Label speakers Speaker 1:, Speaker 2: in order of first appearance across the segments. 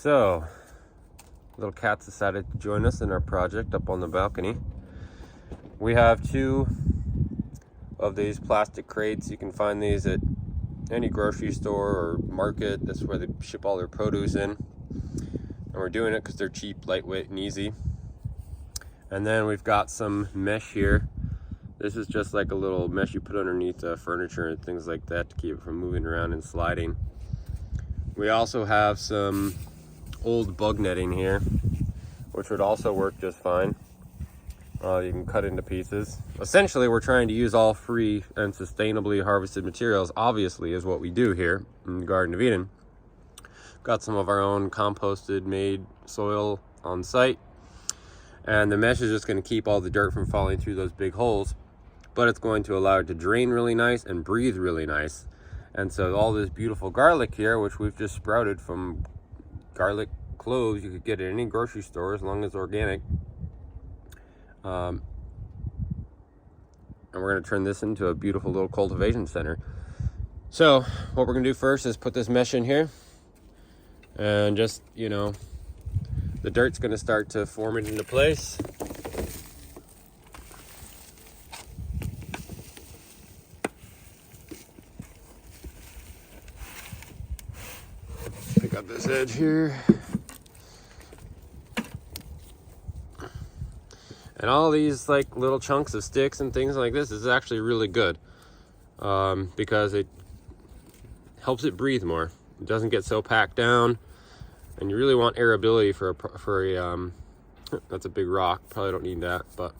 Speaker 1: So, little cat's decided to join us in our project up on the balcony. We have 2 of these plastic crates. You can find these at any grocery store or market. That's where they ship all their produce in. And we're doing it because they're cheap, lightweight, and easy. And then we've got some mesh here. This is just like a little mesh you put underneath furniture and things like that to keep it from moving around and sliding. We also have some old bug netting here, which would also work just fine. You can cut into pieces. Essentially, we're trying to use all free and sustainably harvested materials, obviously, is what we do here in the Garden of Eden. Got some of our own composted made soil on site, and the mesh is just going to keep all the dirt from falling through those big holes, but it's going to allow it to drain really nice and breathe really nice. And so all this beautiful garlic here, which we've just sprouted from garlic cloves you could get at any grocery store as long as it's organic, and we're going to turn this into a beautiful little cultivation center. So what we're going to do first is put this mesh in here, and just, you know, the dirt's going to start to form it into place. Pick up this edge here. And all these like little chunks of sticks and things like this is actually really good, because it helps it breathe more. It doesn't get so packed down, and you really want airability for a that's a big rock. Probably don't need that, but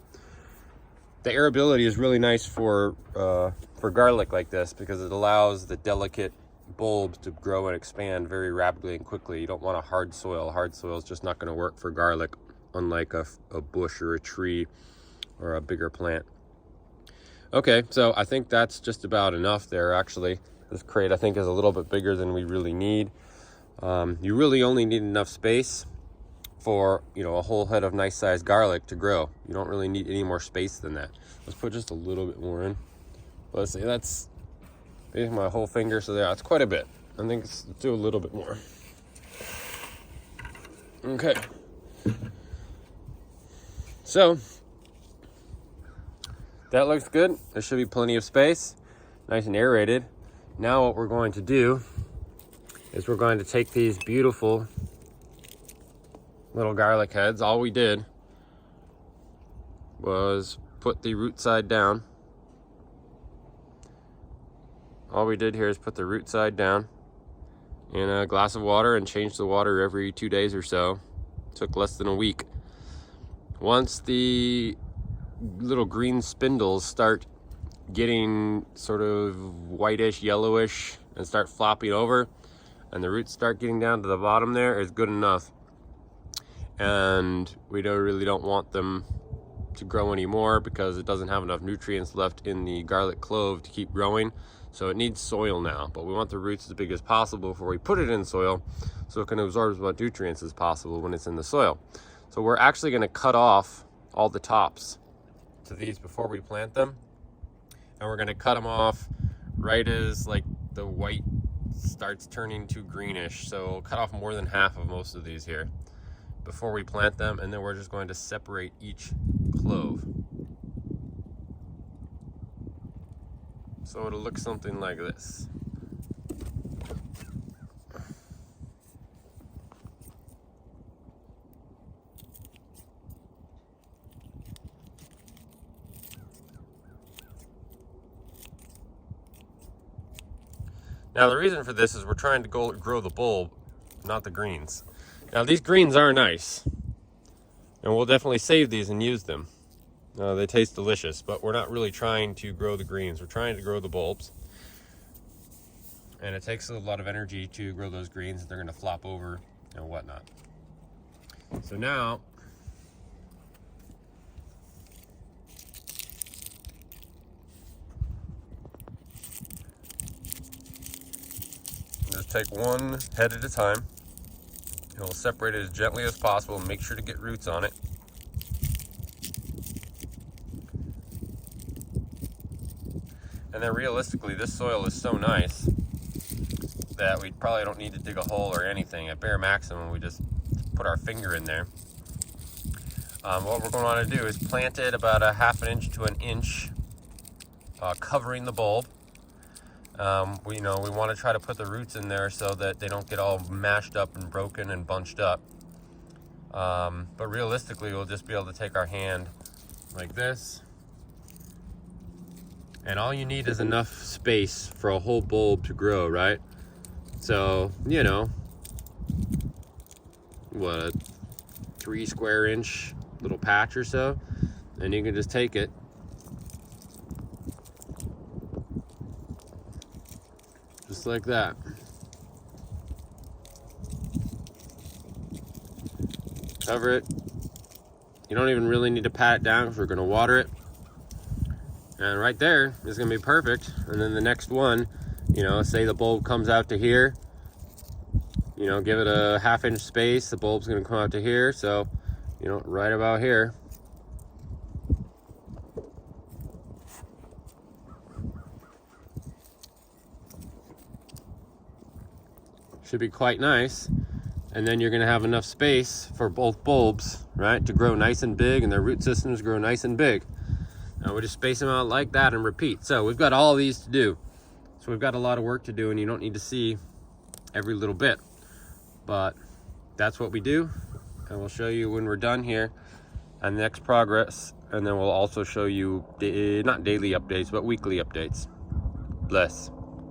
Speaker 1: the airability is really nice for garlic like this, because it allows the delicate bulbs to grow and expand very rapidly and quickly. You don't want a hard soil. Hard soil is just not going to work for garlic, unlike a bush or a tree or a bigger plant. Okay, so I think that's just about enough there. Actually, this crate I think is a little bit bigger than we really need. You really only need enough space for, you know, a whole head of nice sized garlic to grow. You don't really need any more space than that. Let's put just a little bit more in. Let's see, that's maybe my whole finger, so that's quite a bit. I think let's do a little bit more. Okay. So that looks good. There should be plenty of space, nice and aerated. Now what we're going to do is we're going to take these beautiful little garlic heads. All we did was put the root side down. All we did here is put the root side down in a glass of water and change the water every 2 days or so. Took less than a week. Once the little green spindles start getting sort of whitish, yellowish, and start flopping over, and the roots start getting down to the bottom there, is good enough. And we really don't want them to grow anymore, because it doesn't have enough nutrients left in the garlic clove to keep growing. So it needs soil now, but we want the roots as big as possible before we put it in soil, so it can absorb as much nutrients as possible when it's in the soil. So we're actually going to cut off all the tops to these before we plant them, and we're going to cut them off right as like the white starts turning to greenish. So we'll cut off more than half of most of these here before we plant them, and then we're just going to separate each clove. So it'll look something like this. Now the reason for this is we're trying to grow the bulb, not the greens. Now these greens are nice, and we'll definitely save these and use them. They taste delicious, but we're not really trying to grow the greens. We're trying to grow the bulbs. And it takes a lot of energy to grow those greens. They're going to flop over and whatnot. So now, just take one head at a time, and we'll separate it as gently as possible and make sure to get roots on it. And then realistically, this soil is so nice that, we probably don't need to dig a hole or anything. At bare maximum, we just put our finger in there. What we're going to want to do is plant it about a 1/2 inch to 1 inch, covering the bulb. We want to try to put the roots in there so that they don't get all mashed up and broken and bunched up. But realistically, we'll just be able to take our hand like this, and all you need is enough space for a whole bulb to grow, right? So, what, a 3 square inch little patch or so, and you can just take it, just like that. Cover it. You don't even really need to pat it down because we're going to water it. And right there is going to be perfect. And then the next one, say the bulb comes out to here, give it a 1/2 inch space. The bulb's going to come out to here. So, right about here. Should be quite nice. And then you're going to have enough space for both bulbs, right, to grow nice and big, and their root systems grow nice and big. Now we just space them out like that and repeat. So we've got all these to do. So we've got a lot of work to do, and you don't need to see every little bit. But that's what we do, and we'll show you when we're done here and the next progress. And then we'll also show you, not daily updates, but weekly updates. Bless.